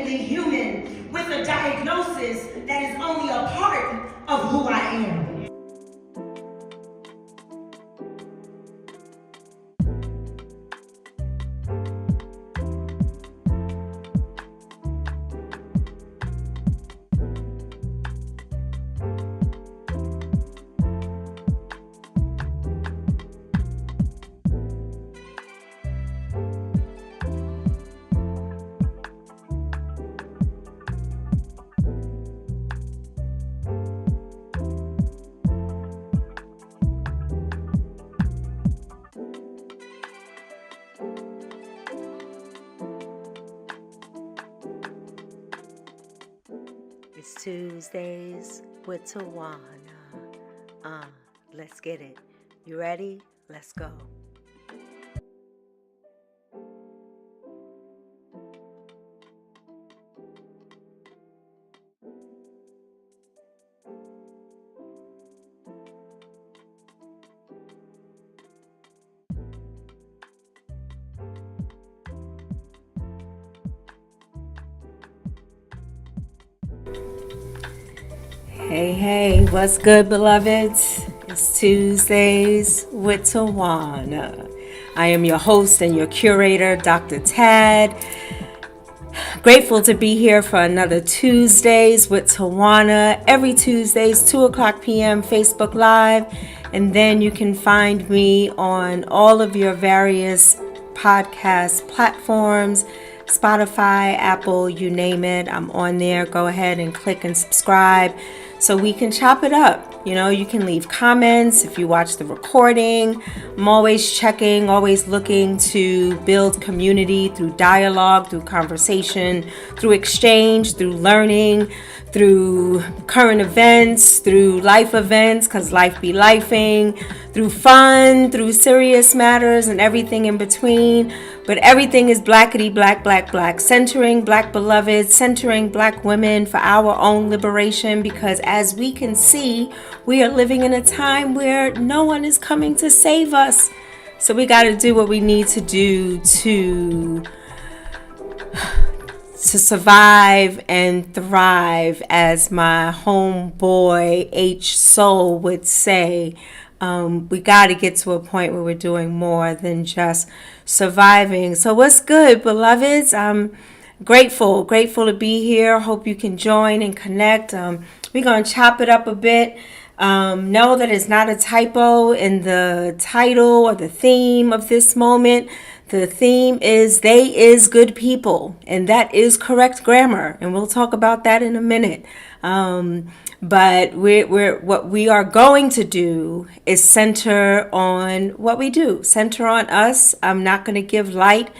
the human with a diagnosis that is only a part of who I am. It's Tuesdays with Tawana. Let's get it. You ready? Let's go. Hey, what's good, beloveds? It's Tuesdays with Tawana. I am your host and your curator, Dr. Tad. Grateful to be here for another Tuesdays with Tawana. Every Tuesdays, 2 o'clock p.m., Facebook Live. And then you can find me on all of your various podcast platforms, Spotify, Apple, you name it. I'm on there. Go ahead and click and subscribe so we can chop it up. You know, you can leave comments if you watch the recording. I'm always checking, always looking to build community through dialogue, through conversation, through exchange, through learning, through current events, through life events, because life be lifing, through fun, through serious matters and everything in between. But everything is blackity black, black, black, centering black beloveds, centering black women for our own liberation, because as we can see, we are living in a time where no one is coming to save us. So we got to do what we need to do to survive and thrive, as my homeboy H Soul would say. We got to get to a point where we're doing more than just surviving. So what's good, beloveds? I'm grateful to be here. Hope you can join and connect. We're going to chop it up a bit. Know that it's not a typo in the title or the theme of this moment. The theme is "They is good people," and that is correct grammar, and we'll talk about that in a minute. But we're what we are going to do is center on what we do, center on us. I'm not going to give light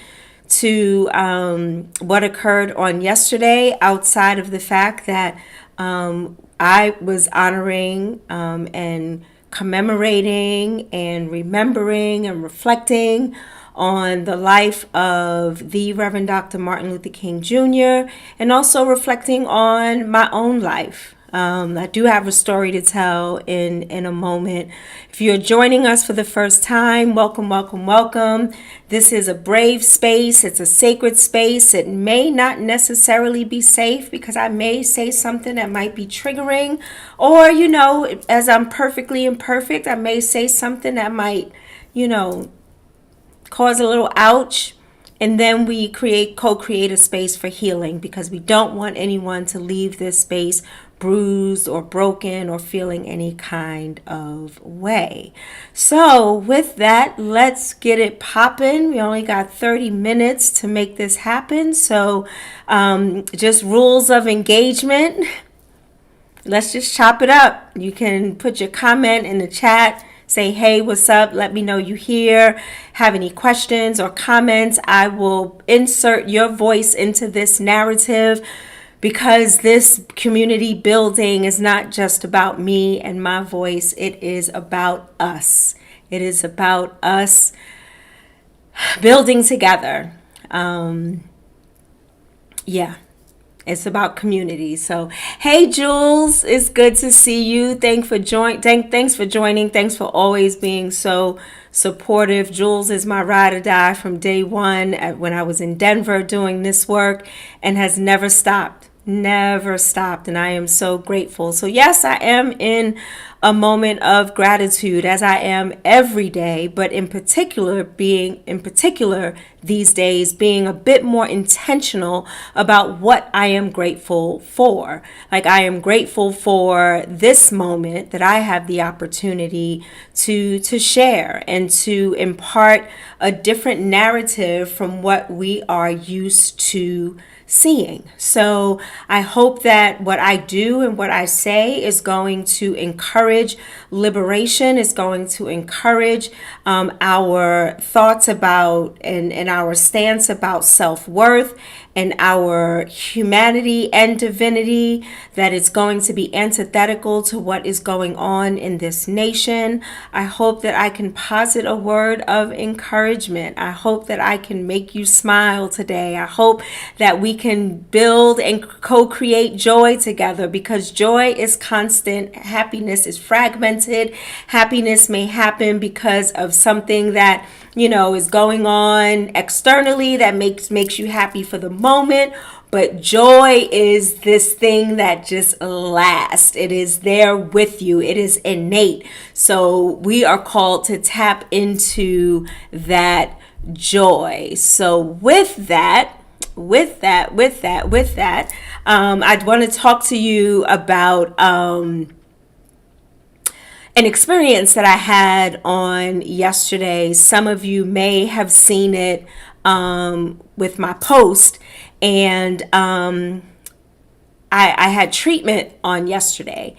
to what occurred on yesterday, outside of the fact that I was honoring and commemorating and remembering and reflecting on the life of the Reverend Dr. Martin Luther King Jr., and also reflecting on my own life. I do have a story to tell in a moment. If you're joining us for the first time, welcome. This is a brave space. It's a sacred space. It may not necessarily be safe, because I may say something that might be triggering, or, you know, as I'm perfectly imperfect, I may say something that might, you know, cause a little ouch. And then we co-create a space for healing, because we don't want anyone to leave this space bruised or broken or feeling any kind of way. So with that, let's get it popping. We only got 30 minutes to make this happen. So just rules of engagement. Let's just chop it up. You can put your comment in the chat. Say, hey, what's up? Let me know you here. Have any questions or comments? I will insert your voice into this narrative, because this community building is not just about me and my voice. It is about us. It is about us building together. Yeah. It's about community. So, hey, Jules, it's good to see you. Thanks for joining. Thanks for always being so supportive. Jules is my ride or die from day one when I was in Denver doing this work, and has never stopped. And I am so grateful. So yes, I am in a moment of gratitude, as I am every day, but in particular these days, being a bit more intentional about what I am grateful for. Like, I am grateful for this moment that I have the opportunity to share and to impart a different narrative from what we are used to seeing. So I hope that what I do and what I say is going to encourage liberation, is going to encourage our thoughts about and our stance about self-worth and our humanity and divinity, that is going to be antithetical to what is going on in this nation. I hope that I can posit a word of encouragement. I hope that I can make you smile today. I hope that we can build and co-create joy together, because joy is constant. Happiness is fragmented. Happiness may happen because of something that is going on externally that makes you happy for the moment. But joy is this thing that just lasts. It is there with you. It is innate. So we are called to tap into that joy. So with that, I'd want to talk to you about an experience that I had on yesterday. Some of you may have seen it with my post, and I had treatment on yesterday.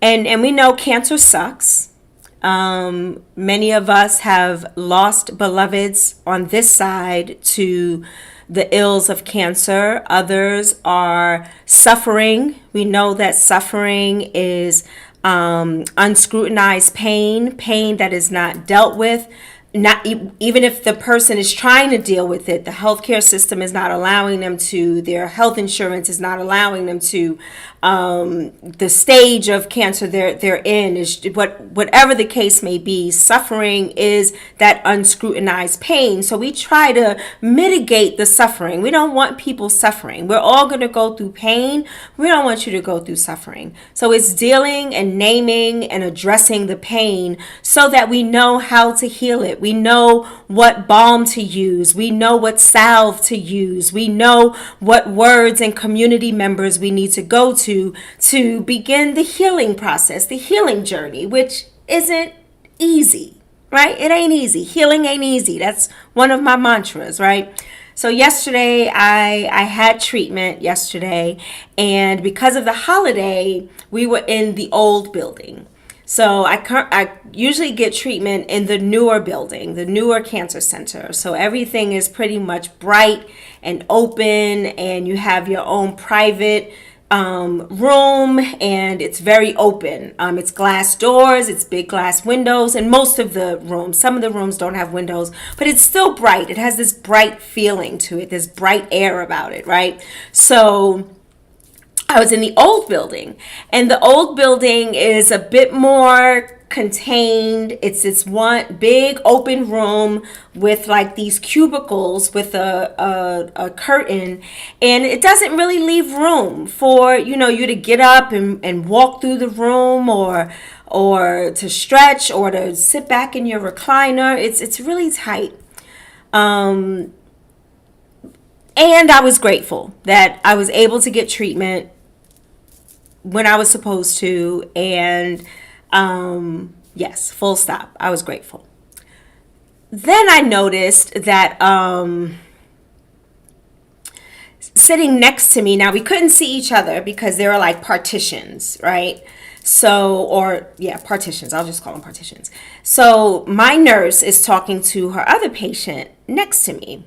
And we know cancer sucks. Many of us have lost beloveds on this side to the ills of cancer. Others are suffering. We know that suffering is unscrutinized pain that is not dealt with. Not even if the person is trying to deal with it, the healthcare system is not allowing them to. Their health insurance is not allowing them to. The stage of cancer they're in is whatever the case may be. Suffering is that unscrutinized pain. So we try to mitigate the suffering. We don't want people suffering. We're all going to go through pain. We don't want you to go through suffering. So it's dealing and naming and addressing the pain so that we know how to heal it. We know what balm to use. We know what salve to use. We know what words and community members we need to go to begin the healing process, the healing journey, which isn't easy, right? It ain't easy. Healing ain't easy. That's one of my mantras, right? So yesterday, I had treatment yesterday, and because of the holiday, we were in the old building. So I usually get treatment in the newer building, the newer cancer center. So everything is pretty much bright and open, and you have your own private room, and it's very open. It's glass doors, it's big glass windows, and most of the rooms, some of the rooms don't have windows, but it's still bright. It has this bright feeling to it, this bright air about it, right? So I was in the old building, and the old building is a bit more contained. It's this one big open room with like these cubicles with a curtain, and it doesn't really leave room for you to get up and walk through the room, or to stretch, or to sit back in your recliner. It's really tight. And I was grateful that I was able to get treatment when I was supposed to, and yes, full stop. I was grateful. Then I noticed that sitting next to me, now we couldn't see each other because there were like partitions, right? Partitions. I'll just call them partitions. So my nurse is talking to her other patient next to me,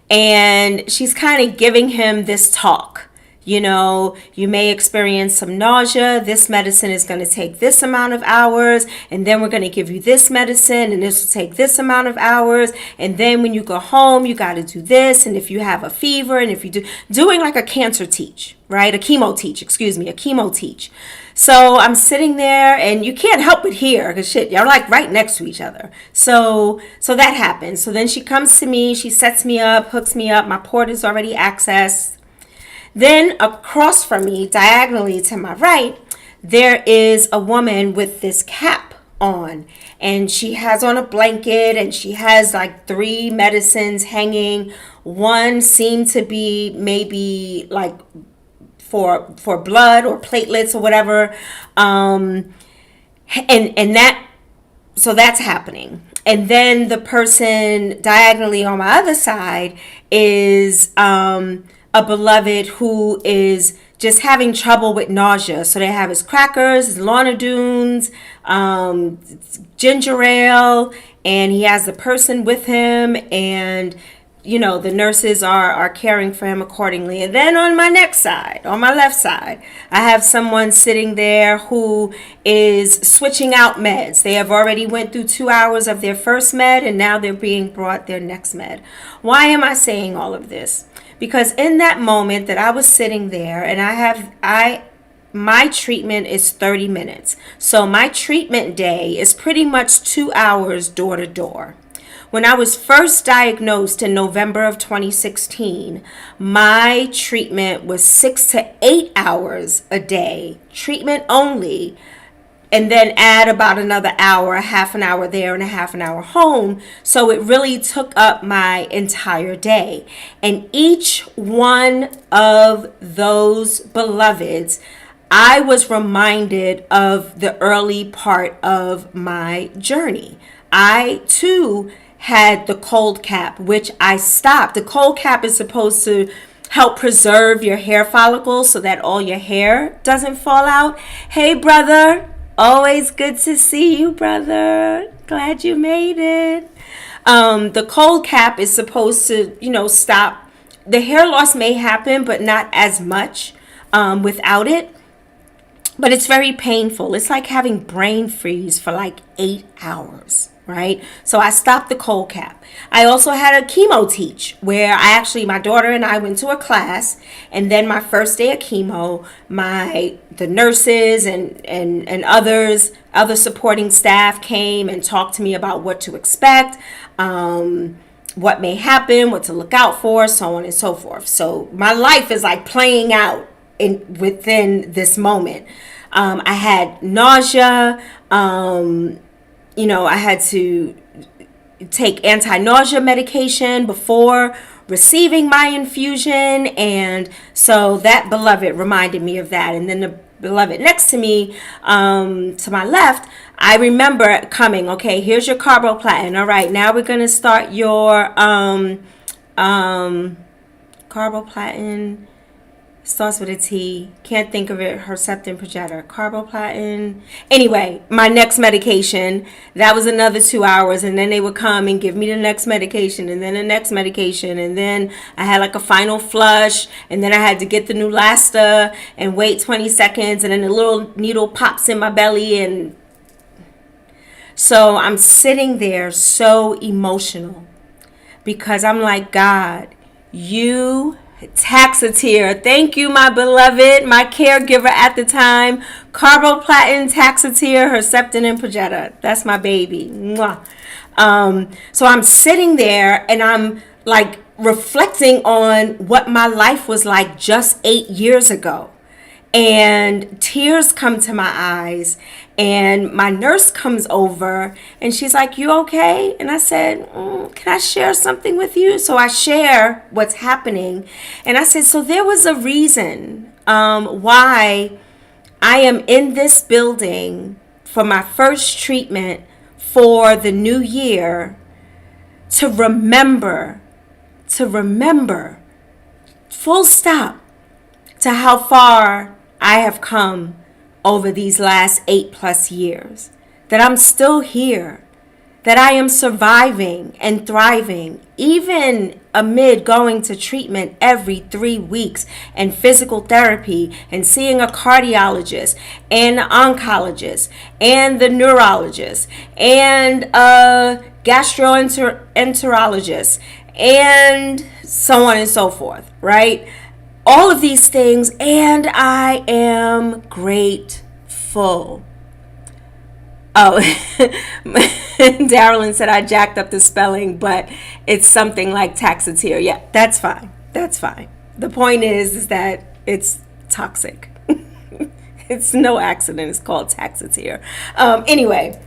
and she's kind of giving him this talk. You may experience some nausea. This medicine is going to take this amount of hours, and then we're going to give you this medicine, and this will take this amount of hours. And then when you go home, you got to do this. And if you have a fever, and if you doing like a cancer teach, right? A chemo teach. So I'm sitting there, and you can't help but hear, because shit, y'all like right next to each other. So that happens. So then she comes to me, she sets me up, hooks me up. My port is already accessed. Then across from me, diagonally to my right, there is a woman with this cap on, and she has on a blanket, and she has like 3 medicines hanging. One seemed to be maybe like for blood or platelets or whatever, and that's happening. And then the person diagonally on my other side is a beloved who is just having trouble with nausea. So they have his crackers, his Lonadunes, ginger ale, and he has the person with him, and the nurses are caring for him accordingly. And then on my next side, on my left side, I have someone sitting there who is switching out meds. They have already went through 2 hours of their first med, and now they're being brought their next med. Why am I saying all of this? Because in that moment that I was sitting there, and my treatment is 30 minutes. So my treatment day is pretty much 2 hours door to door. When I was first diagnosed in November of 2016, my treatment was 6 to 8 hours a day, treatment only, and then add about another hour, a half an hour there and a half an hour home. So it really took up my entire day. And each one of those beloveds, I was reminded of the early part of my journey. I too had the cold cap, which I stopped. The cold cap is supposed to help preserve your hair follicles so that all your hair doesn't fall out. Hey, brother. Always good to see you, brother. Glad you made it. The cold cap is supposed to, stop. The hair loss may happen, but not as much without it. But it's very painful. It's like having brain freeze for like 8 hours, right? So I stopped the cold cap. I also had a chemo teach where my daughter and I went to a class, and then my first day of chemo, the nurses and other supporting staff came and talked to me about what to expect, what may happen, what to look out for, so on and so forth. So my life is like playing out within this moment. I had nausea. I had to take anti-nausea medication before receiving my infusion, and so that beloved reminded me of that. And then the beloved next to me, to my left, I remember coming, okay, here's your carboplatin. All right, now we're going to start your carboplatin. Starts with a T. Can't think of it. Herceptin projector. Carboplatin. Anyway, my next medication. That was another 2 hours. And then they would come and give me the next medication. And then the next medication. And then I had like a final flush. And then I had to get the Neulasta and wait 20 seconds. And then the little needle pops in my belly. And so I'm sitting there so emotional. Because I'm like, God, you Taxotere. Thank you, my beloved, my caregiver at the time. Carboplatin, Taxotere, Herceptin, and Progetta. That's my baby. Mwah. So I'm sitting there and I'm like reflecting on what my life was like just 8 years ago. And tears come to my eyes, and my nurse comes over and she's like, you okay? And I said, can I share something with you? So I share what's happening. And I said, so there was a reason why I am in this building for my first treatment for the new year, to remember, full stop, to how far I have come over these last 8+ years, that I'm still here, that I am surviving and thriving, even amid going to treatment every 3 weeks and physical therapy and seeing a cardiologist and an oncologist and the neurologist and a gastroenterologist and so on and so forth, right? All of these things, and I am grateful. Oh, Darylyn said I jacked up the spelling, but it's something like taxotere. Yeah, that's fine. That's fine. The point is that it's toxic. It's no accident. It's called taxotere. Anyway,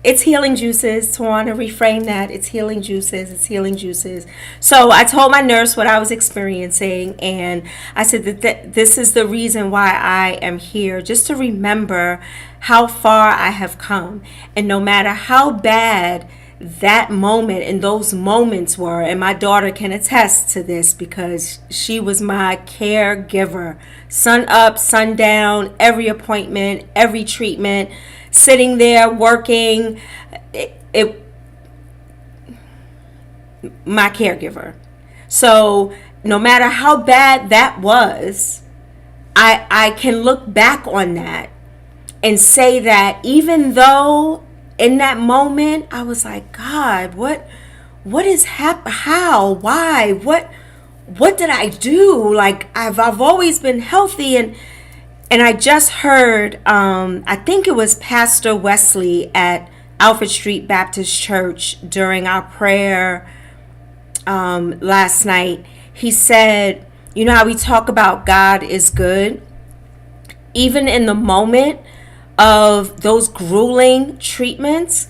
it's healing juices. Tawana, reframe that. It's healing juices. It's healing juices. So I told my nurse what I was experiencing, and I said that this is the reason why I am here, just to remember how far I have come. And no matter how bad that moment and those moments were, and my daughter can attest to this because she was my caregiver, sun up, sun down, every appointment, every treatment, sitting there working, my caregiver. So no matter how bad that was, I can look back on that and say that even though in that moment I was like, God, what is how, why, what did I do? Like I've always been healthy, and I just heard, I think it was Pastor Wesley at Alfred Street Baptist Church during our prayer last night. He said, you know how we talk about God is good? Even in the moment of those grueling treatments,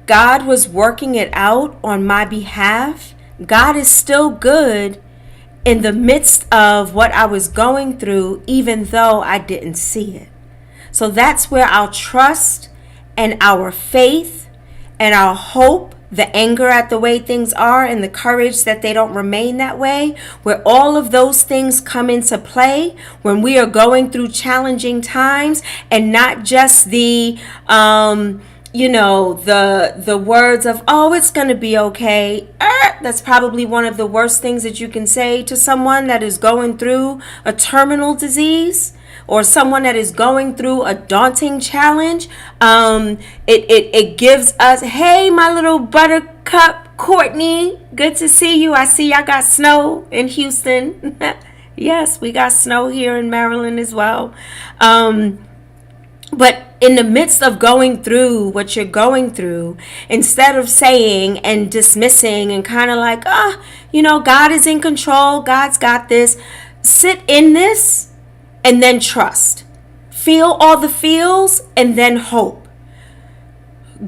God was working it out on my behalf. God is still good in the midst of what I was going through, even though I didn't see it. So that's where our trust and our faith and our hope, the anger at the way things are and the courage that they don't remain that way, where all of those things come into play when we are going through challenging times, and not just the the words of, oh, it's going to be okay. That's probably one of the worst things that you can say to someone that is going through a terminal disease, or someone that is going through a daunting challenge. It gives us, hey, my little buttercup Courtney, good to see you. I see y'all got snow in Houston. Yes, we got snow here in Maryland as well. But in the midst of going through what you're going through, instead of saying and dismissing and kind of like, God is in control, God's got this, sit in this and then trust. Feel all the feels and then hope.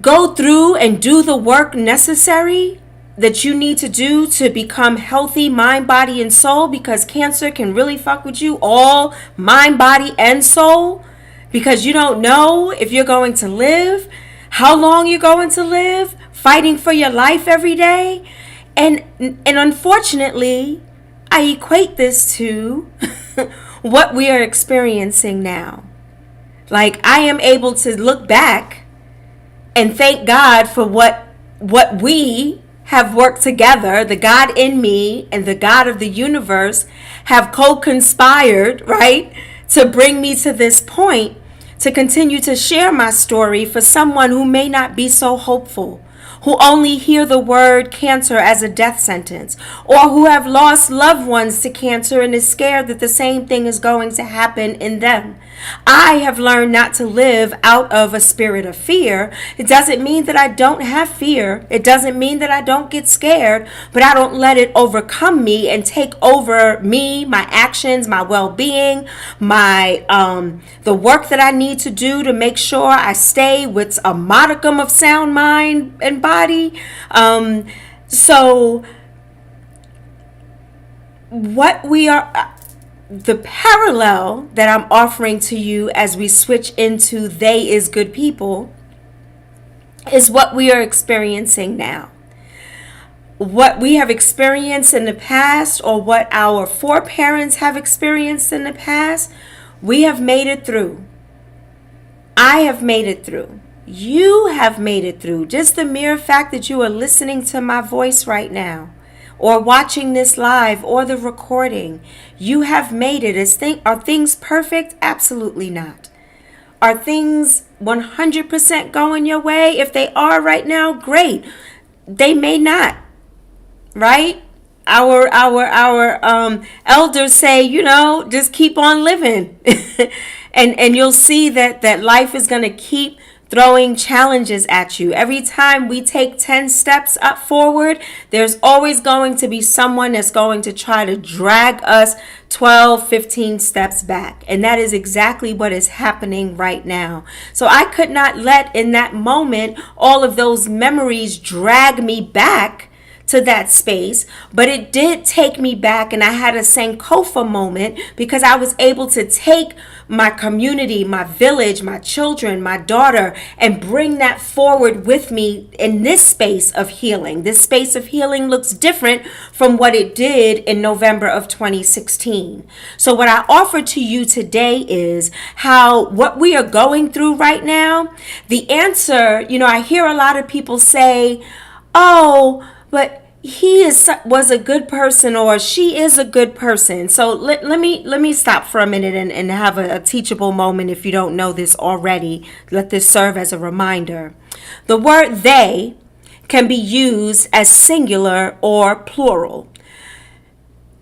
Go through and do the work necessary that you need to do to become healthy, mind, body, and soul, because cancer can really fuck with you all, mind, body, and soul, because you don't know if you're going to live, how long you're going to live, fighting for your life every day. And unfortunately, I equate this to what we are experiencing now. Like, I am able to look back and thank God for what we have worked together, the God in me and the God of the universe have co-conspired, right, to bring me to this point, to continue to share my story for someone who may not be so hopeful, who only hear the word cancer as a death sentence, or who have lost loved ones to cancer and is scared that the same thing is going to happen in them. I have learned not to live out of a spirit of fear. It doesn't mean that I don't have fear. It doesn't mean that I don't get scared, but I don't let it overcome me and take over me, my actions, my well-being, my the work that I need to do to make sure I stay with a modicum of sound mind and body. So what we are, the parallel that I'm offering to you as we switch into they is good people, is what we are experiencing now. What we have experienced in the past, or what our foreparents have experienced in the past, we have made it through. I have made it through. You have made it through. Just the mere fact that you are listening to my voice right now, or watching this live or the recording, you have made it. Are things perfect? Absolutely not. Are things 100% going your way? If they are right now, great. They may not, right? Our elders say, just keep on living. and you'll see that life is going to keep throwing challenges at you. Every time we take 10 steps up forward, there's always going to be someone that's going to try to drag us 12, 15 steps back. And that is exactly what is happening right now. So I could not let in that moment all of those memories drag me back to that space, but it did take me back, and I had a Sankofa moment because I was able to take my community, my village, my children, my daughter, and bring that forward with me in this space of healing. This space of healing looks different from what it did in November of 2016. So what I offer to you today is how what we are going through right now, the answer, I hear a lot of people say, oh, but was a good person, or she is a good person. So let me stop for a minute and have a teachable moment. If you don't know this already, let this serve as a reminder. The word they can be used as singular or plural.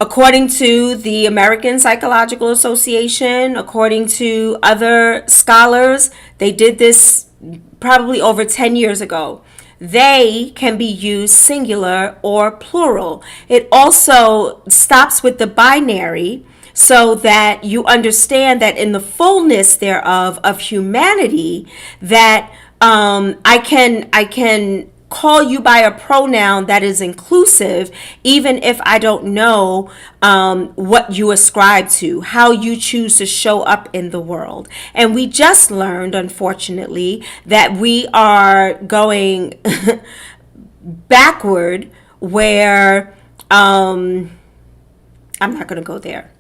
According to the American Psychological Association, according to other scholars, they did this probably over 10 years ago. They can be used singular or plural. It also stops with the binary so that you understand that in the fullness thereof of humanity, that I can call you by a pronoun that is inclusive, even if I don't know what you ascribe to, how you choose to show up in the world. And we just learned, unfortunately, that we are going backward where, I'm not going to go there,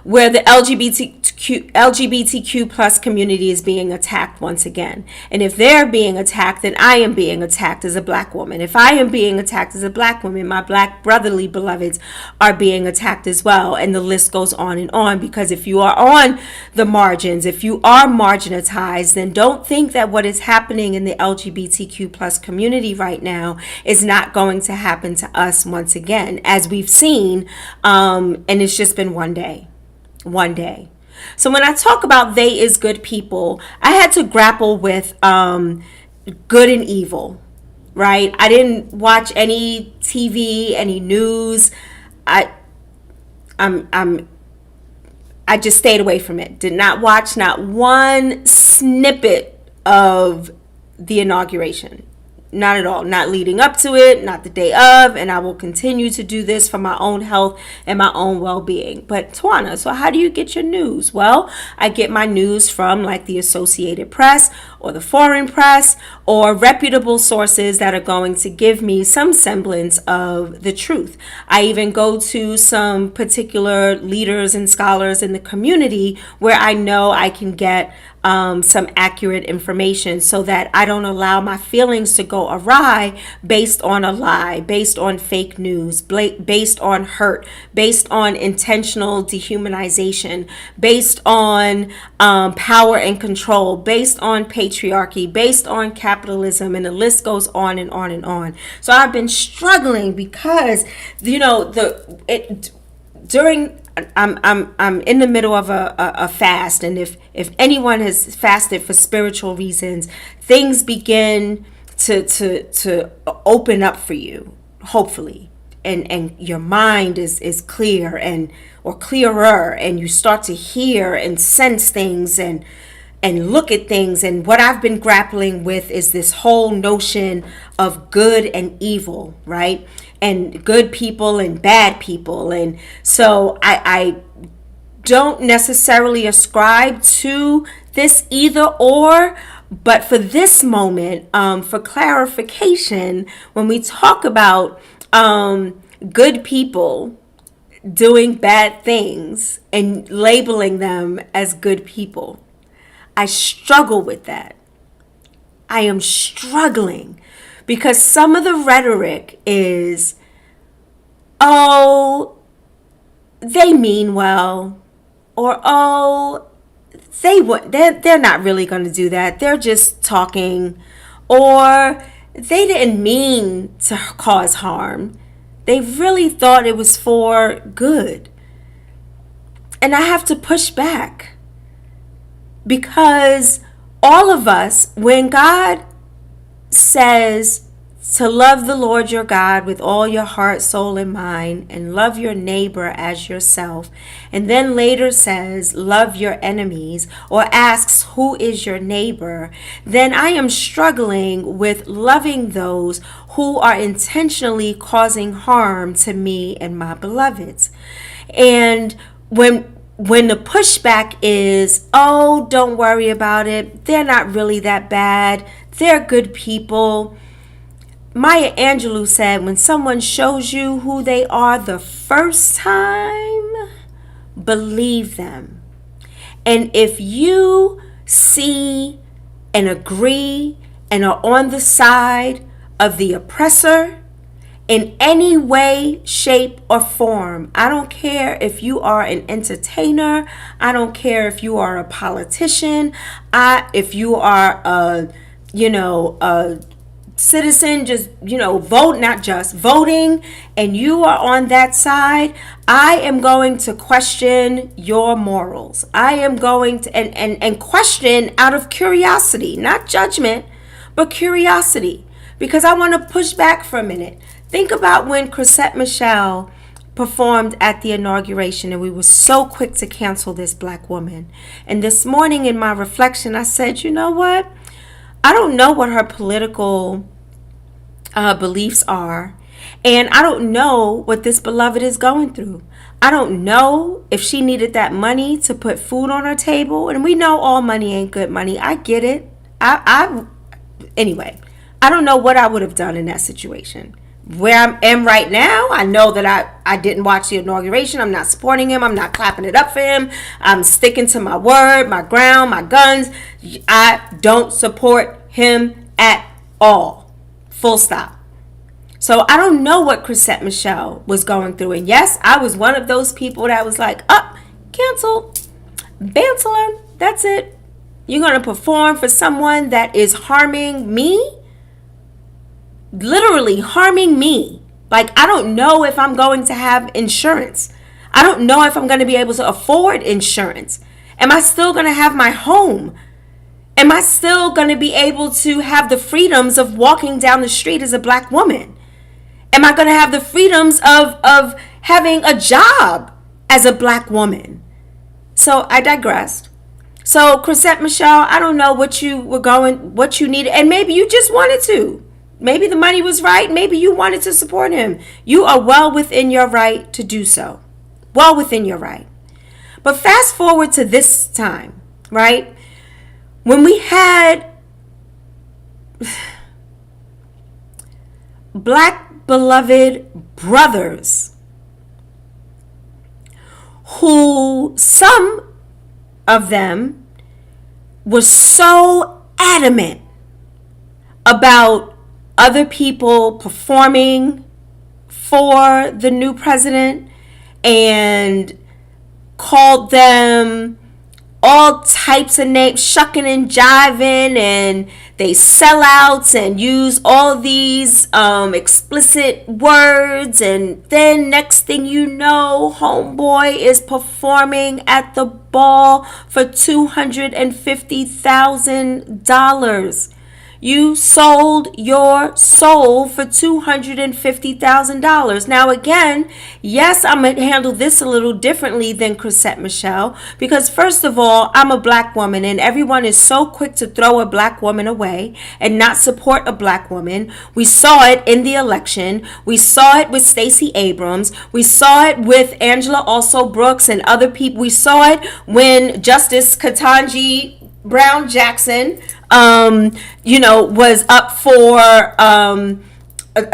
where the LGBTQ plus community is being attacked once again. And if they're being attacked, then I am being attacked as a black woman. If I am being attacked as a black woman, my black brotherly beloveds are being attacked as well. And the list goes on, because if you are on the margins, if you are marginalized, then don't think that what is happening in the LGBTQ plus community right now is not going to happen to us once again, as we've seen. And it's just been one day. So when I talk about they is good people, I had to grapple with good and evil, right? I didn't watch any TV, any news. I just stayed away from it. Did not watch not one snippet of the inauguration. Not at all. Not leading up to it, not the day of, and I will continue to do this for my own health and my own well-being. But Tawana, so how do you get your news? Well, I get my news from like the Associated Press or the foreign press or reputable sources that are going to give me some semblance of the truth. I even go to some particular leaders and scholars in the community where I know I can get some accurate information so that I don't allow my feelings to go awry based on a lie, based on fake news, based on hurt, based on intentional dehumanization, based on power and control, based on patriarchy, based on capitalism, and the list goes on and on and on. So I've been struggling because, I'm in the middle of a fast, and if anyone has fasted for spiritual reasons, things begin to open up for you, hopefully, and your mind is clear or clearer, and you start to hear and sense things and look at things. And what I've been grappling with is this whole notion of good and evil, right? And good people and bad people. And so I don't necessarily ascribe to this either or, but for this moment, for clarification, when we talk about good people doing bad things and labeling them as good people, I struggle with that. I am struggling because some of the rhetoric is, oh, they mean well, or oh, they're not really going to do that. They're just talking, or they didn't mean to cause harm. They really thought it was for good. And I have to push back because all of us, when God says to love the Lord your God with all your heart, soul, and mind, and love your neighbor as yourself, and then later says love your enemies, or asks who is your neighbor, then I am struggling with loving those who are intentionally causing harm to me and my beloveds. And when the pushback is, oh, don't worry about it, they're not really that bad, they're good people. Maya Angelou said, when someone shows you who they are the first time, believe them. And if you see and agree and are on the side of the oppressor in any way, shape, or form, I don't care if you are an entertainer, I don't care if you are a politician, if you are a citizen, just voting, and you are on that side, I am going to question your morals. I am going to and question out of curiosity, not judgment, but curiosity, because I want to push back for a minute. Think about when Chrisette Michele performed at the inauguration, and we were so quick to cancel this black woman. And this morning in my reflection, I said, you know what? I don't know what her political beliefs are, and I don't know what this beloved is going through. I don't know if she needed that money to put food on her table, and we know all money ain't good money. I get it. Anyway, I don't know what I would have done in that situation. Where I am right now, I know that I didn't watch the inauguration. I'm not supporting him. I'm not clapping it up for him. I'm sticking to my word, my ground, my guns. I don't support him at all. Full stop. So I don't know what Chrisette Michele was going through. And yes, I was one of those people that was like, cancel, Bantler, that's it. You're going to perform for someone that is harming me? Literally harming me. Like, I don't know if I'm going to have insurance. I don't know if I'm going to be able to afford insurance. Am I still going to have my home? Am I still going to be able to have the freedoms of walking down the street as a black woman? Am I going to have the freedoms of having a job as a black woman? So I digressed. So Chrisette Michele, I don't know what you needed, and maybe you just wanted to. Maybe the money was right. Maybe you wanted to support him. You are well within your right to do so. Well within your right. But fast forward to this time, right? When we had black beloved brothers who, some of them were so adamant about other people performing for the new president and called them all types of names, shucking and jiving, and they sellouts and use all these explicit words, and then next thing you know, homeboy is performing at the ball for $250,000. You sold your soul for $250,000. Now again, yes, I'm going to handle this a little differently than Chrisette Michele, because first of all, I'm a black woman, and everyone is so quick to throw a black woman away and not support a black woman. We saw it in the election. We saw it with Stacey Abrams. We saw it with Angela Also Brooks and other people. We saw it when Justice Ketanji Brown Jackson was up for a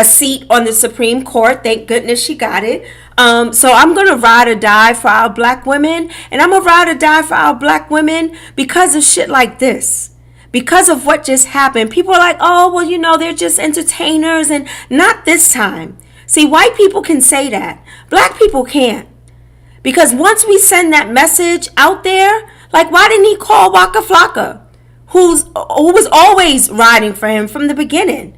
seat on the Supreme Court. Thank goodness she got it. So I'm going to ride or die for our black women. And I'm going to ride or die for our black women because of shit like this. because of what just happened, people are like, oh, well, they're just entertainers, and not this time. See, white people can say that. Black people can't. Because once we send that message out there, like, why didn't he call Waka Flocka, who was always riding for him from the beginning?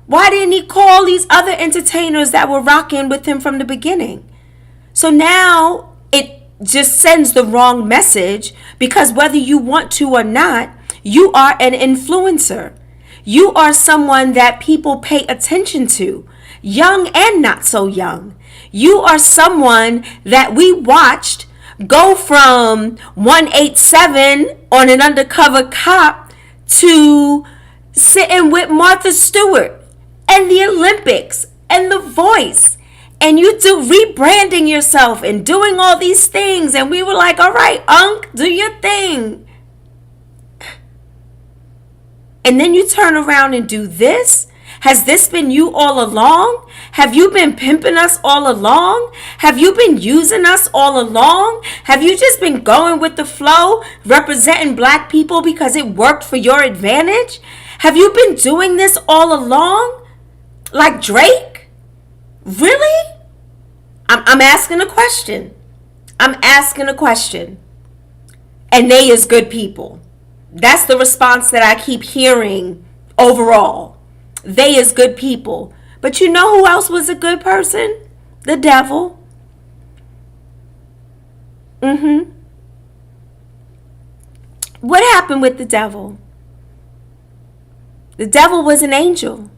Why didn't he call these other entertainers that were rocking with him from the beginning? So now it just sends the wrong message, because whether you want to or not, you are an influencer. You are someone that people pay attention to, young and not so young. You are someone that we watched go from 187 on an undercover cop to sitting with Martha Stewart and the Olympics and The Voice. And you rebranding yourself and doing all these things. And we were like, all right, Unc, do your thing. And then you turn around and do this? Has this been you all along? Have you been pimping us all along? Have you been using us all along? Have you just been going with the flow, representing black people because it worked for your advantage? Have you been doing this all along? Like Drake? Really? I'm asking a question. I'm asking a question. And they is good people. That's the response that I keep hearing overall. They is good people. But you know who else was a good person? The devil. What happened with the devil? The devil was an angel.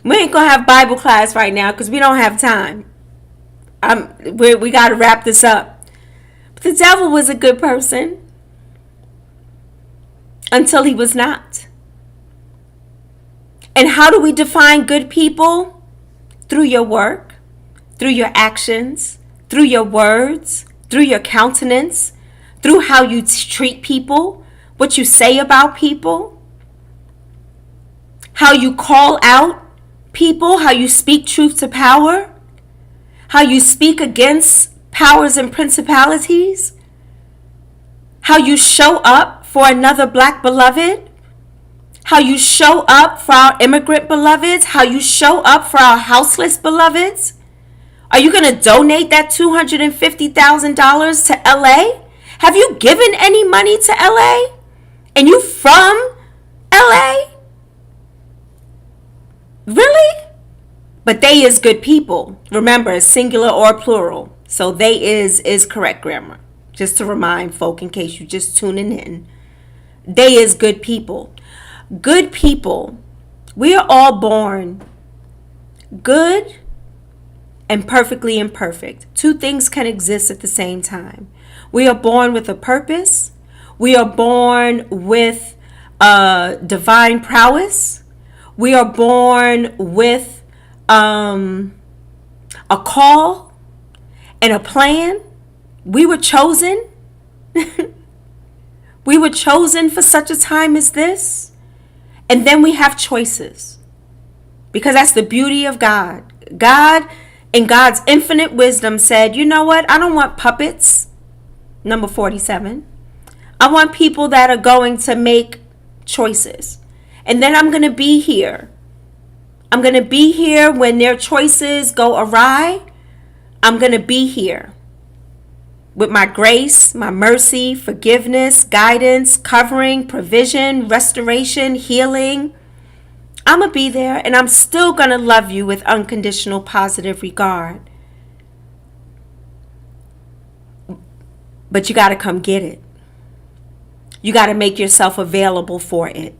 We ain't gonna have Bible class right now because we don't have time. We got to wrap this up. But the devil was a good person until he was not. And how do we define good people? Through your work, through your actions, through your words, through your countenance, through how you treat people, what you say about people, how you call out people, how you speak truth to power, how you speak against powers and principalities, how you show up for another black beloved, how you show up for our immigrant beloveds, how you show up for our houseless beloveds. Are you going to donate that $250,000 to LA? Have you given any money to LA? And you from LA? Really? But they is good people. Remember, it's singular or plural. So they is correct grammar. Just to remind folk in case you just tuning in. They is good people. Good people. We are all born good and perfectly imperfect. Two things can exist at the same time. We are born with a purpose. We are born with divine prowess. We are born with a call and a plan. We were chosen. We were chosen for such a time as this. And then we have choices. Because that's the beauty of God. God, in God's infinite wisdom, said, you know what? I don't want puppets. Number 47. I want people that are going to make choices. And then I'm going to be here. I'm going to be here when their choices go awry. I'm going to be here with my grace, my mercy, forgiveness, guidance, covering, provision, restoration, healing. I'm going to be there, and I'm still going to love you with unconditional positive regard. But you got to come get it. You got to make yourself available for it.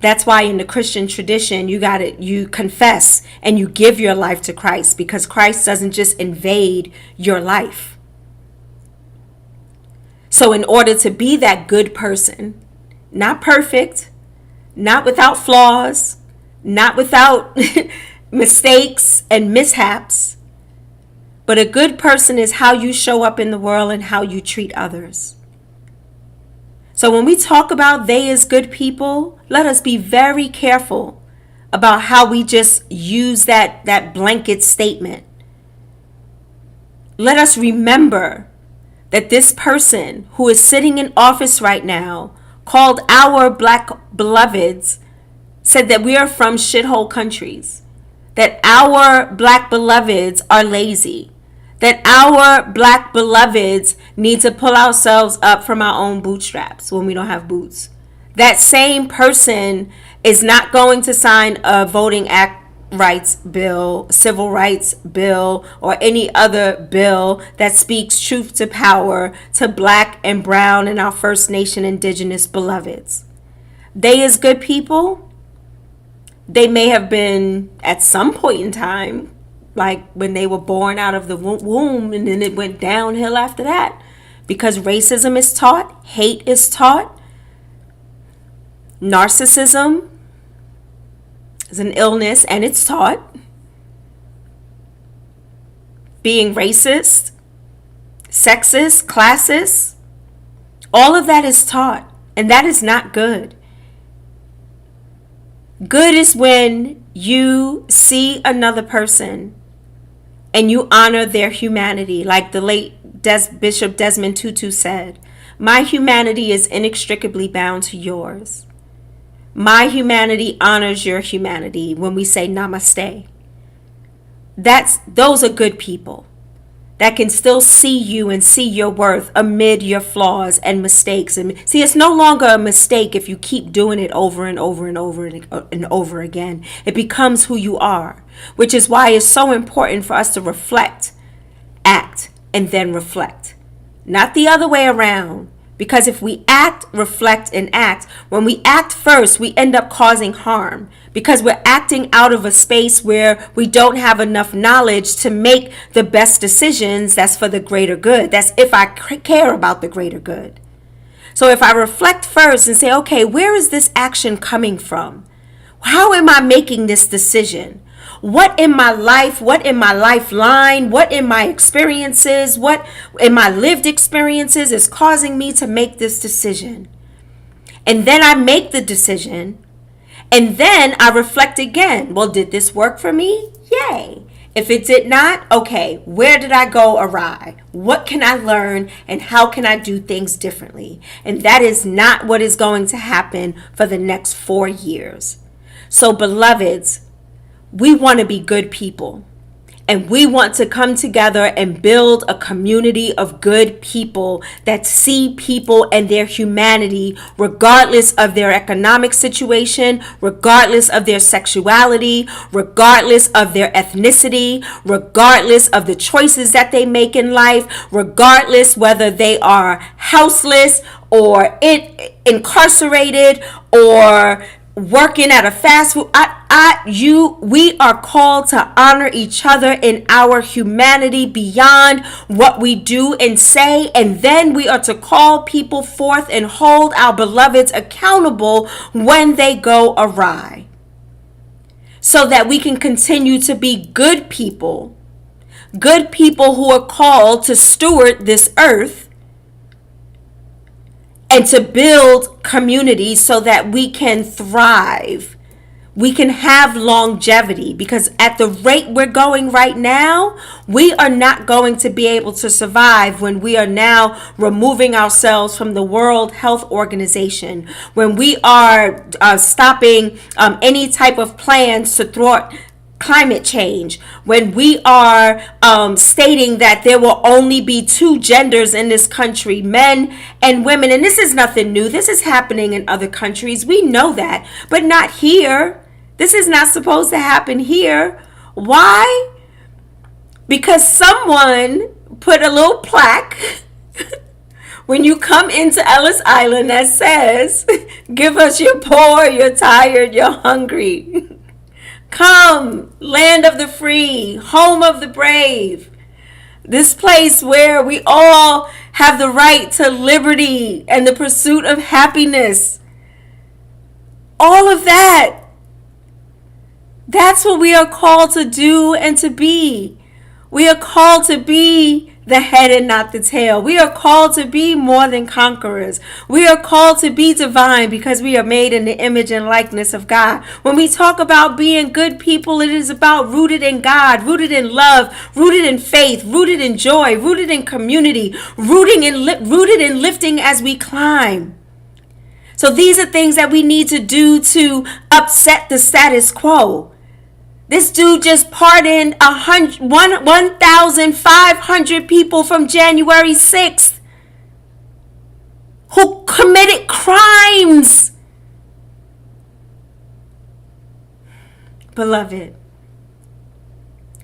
That's why in the Christian tradition, you confess and you give your life to Christ, because Christ doesn't just invade your life. So in order to be that good person, not perfect, not without flaws, not without mistakes and mishaps, but a good person is how you show up in the world and how you treat others. So when we talk about they as good people, let us be very careful about how we just use that blanket statement. Let us remember that this person who is sitting in office right now, called our black beloveds, said that we are from shithole countries, that our black beloveds are lazy, that our black beloveds need to pull ourselves up from our own bootstraps when we don't have boots. That same person is not going to sign a voting rights bill, civil rights bill, or any other bill that speaks truth to power to black and brown and our First Nation indigenous beloveds. They is good people. They may have been at some point in time, like when they were born out of the womb, and then it went downhill after that, because racism is taught, hate is taught, narcissism is an illness and it's taught, being racist, sexist, classist, all of that is taught, and that is not good. Good is when you see another person and you honor their humanity, like the late Bishop Desmond Tutu said, "My humanity is inextricably bound to yours. My humanity honors your humanity," when we say namaste. Those are good people that can still see you and see your worth amid your flaws and mistakes. And see, it's no longer a mistake if you keep doing it over and over and over and over again. It becomes who you are, which is why it's so important for us to reflect, act, and then reflect. Not the other way around. Because if we act, reflect, and act, when we act first, we end up causing harm. Because we're acting out of a space where we don't have enough knowledge to make the best decisions that's for the greater good. That's if I care about the greater good. So if I reflect first and say, okay, where is this action coming from? How am I making this decision? What in my life, what in my lifeline, what in my experiences, what in my lived experiences is causing me to make this decision? And then I make the decision, and then I reflect again. Well, did this work for me? Yay. If it did not, okay, where did I go awry? What can I learn, and how can I do things differently? And that is not what is going to happen for the next 4 years. So, beloveds, we want to be good people, and we want to come together and build a community of good people that see people and their humanity regardless of their economic situation, regardless of their sexuality, regardless of their ethnicity, regardless of the choices that they make in life, regardless whether they are houseless or incarcerated or working at a fast food. We are called to honor each other in our humanity beyond what we do and say, and then we are to call people forth and hold our beloveds accountable when they go awry, so that we can continue to be good people who are called to steward this earth and to build community so that we can thrive. We can have longevity, because at the rate we're going right now, we are not going to be able to survive when we are now removing ourselves from the World Health Organization, when we are stopping any type of plans to thwart climate change, when we are stating that there will only be 2 genders in this country, men and women. And this is nothing new. This is happening in other countries. We know that, but not here. This is not supposed to happen here. Why? Because someone put a little plaque when you come into Ellis Island that says, "Give us your poor, you're tired, you're hungry. Come, land of the free, home of the brave. This place where we all have the right to liberty and the pursuit of happiness." All of that. That's what we are called to do and to be. We are called to be the head and not the tail. We are called to be more than conquerors. We are called to be divine because we are made in the image and likeness of God. When we talk about being good people, it is about rooted in God, rooted in love, rooted in faith, rooted in joy, rooted in community, rooted in lifting as we climb. So these are things that we need to do to upset the status quo. This dude just pardoned 1,500 people from January 6th who committed crimes. Beloved,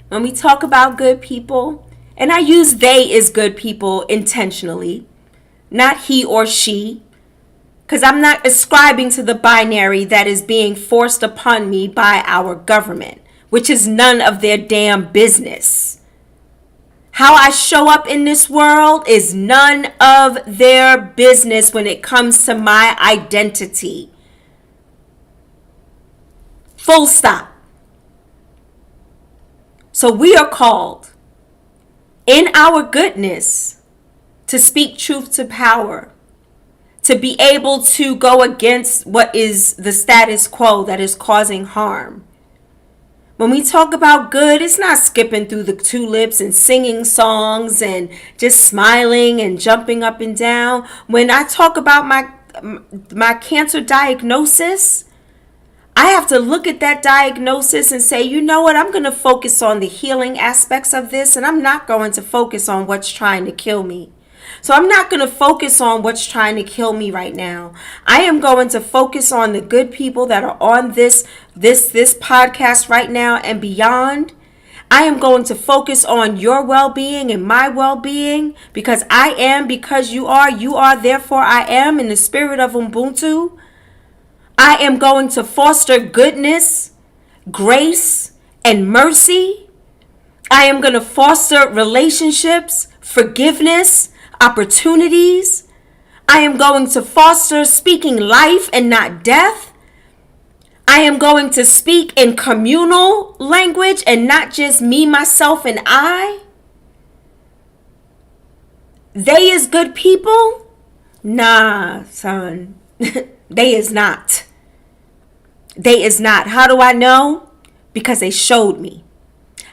when we talk about good people, and I use they as good people intentionally, not he or she, because I'm not ascribing to the binary that is being forced upon me by our government, which is none of their damn business. How I show up in this world is none of their business when it comes to my identity. Full stop. So we are called in our goodness to speak truth to power, to be able to go against what is the status quo that is causing harm. When we talk about good, it's not skipping through the tulips and singing songs and just smiling and jumping up and down. When I talk about my cancer diagnosis, I have to look at that diagnosis and say, you know what, I'm going to focus on the healing aspects of this, and I'm not going to focus on what's trying to kill me. So I'm not going to focus on what's trying to kill me right now. I am going to focus on the good people that are on this podcast right now and beyond. I am going to focus on your well-being and my well-being, because I am, because you are, therefore I am, in the spirit of Ubuntu. I am going to foster goodness, grace, and mercy. I am going to foster relationships, forgiveness, opportunities. I am going to foster speaking life and not death. I am going to speak in communal language and not just me, myself, and I. They is good people? Nah, son. They is not. They is not. How do I know? Because they showed me.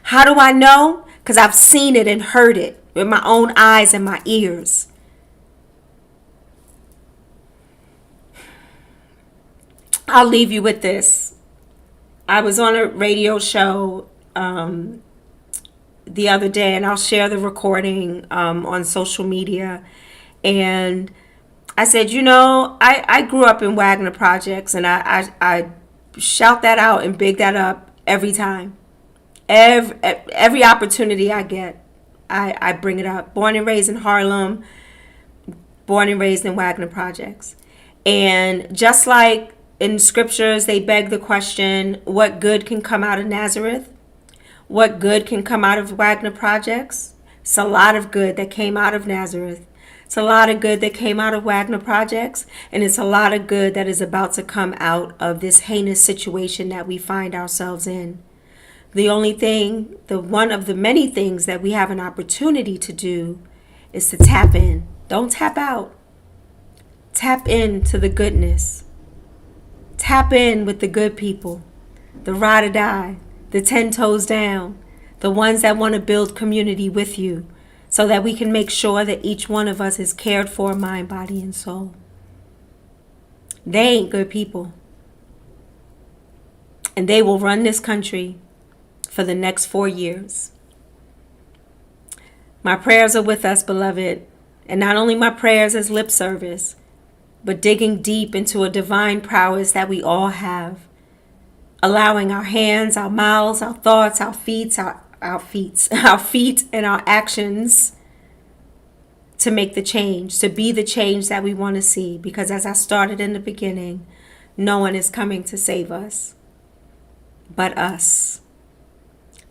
How do I know? Because I've seen it and heard it with my own eyes and my ears. I'll leave you with this. I was on a radio show the other day, and I'll share the recording on social media. And I said, I grew up in Wagner Projects, and I shout that out and big that up every time. Every opportunity I get, I bring it up. Born and raised in Harlem, born and raised in Wagner Projects. And just like in scriptures, they beg the question, what good can come out of Nazareth? What good can come out of Wagner Projects? It's a lot of good that came out of Nazareth. It's a lot of good that came out of Wagner Projects, and it's a lot of good that is about to come out of this heinous situation that we find ourselves in. The only thing, one of the many things that we have an opportunity to do is to tap in. Don't tap out. Tap into the goodness. Tap in with the good people, the ride or die, the 10 toes down, the ones that want to build community with you, so that we can make sure that each one of us is cared for, mind, body, and soul. They ain't good people. And they will run this country for the next 4 years. My prayers are with us, beloved. And not only my prayers as lip service, but digging deep into a divine prowess that we all have. Allowing our hands, our mouths, our thoughts, our feet, and our actions to make the change, to be the change that we want to see. Because as I started in the beginning, no one is coming to save us but us.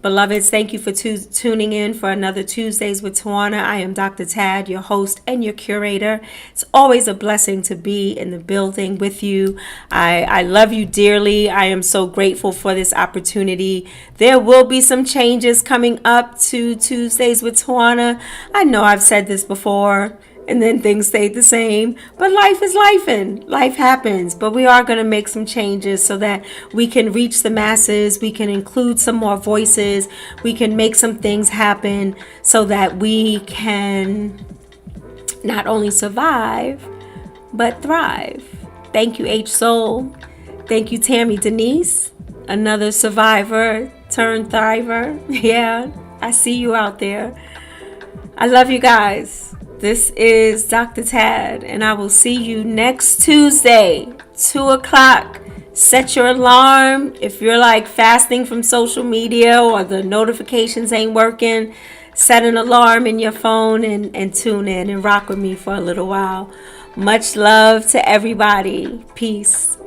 Beloveds, thank you for tuning in for another Tuesdays with Tawana. I am Dr. Tad, your host and your curator. It's always a blessing to be in the building with you. I love you dearly. I am so grateful for this opportunity. There will be some changes coming up to Tuesdays with Tawana. I know I've said this before, and then things stayed the same. But life is lifing. Life happens. But we are going to make some changes so that we can reach the masses. We can include some more voices. We can make some things happen so that we can not only survive, but thrive. Thank you, H Soul. Thank you, Tammy Denise, another survivor turned thriver. Yeah, I see you out there. I love you guys. This is Dr. Tad, and I will see you next Tuesday, 2 o'clock. Set your alarm. If you're like fasting from social media or the notifications ain't working, set an alarm in your phone and tune in and rock with me for a little while. Much love to everybody. Peace.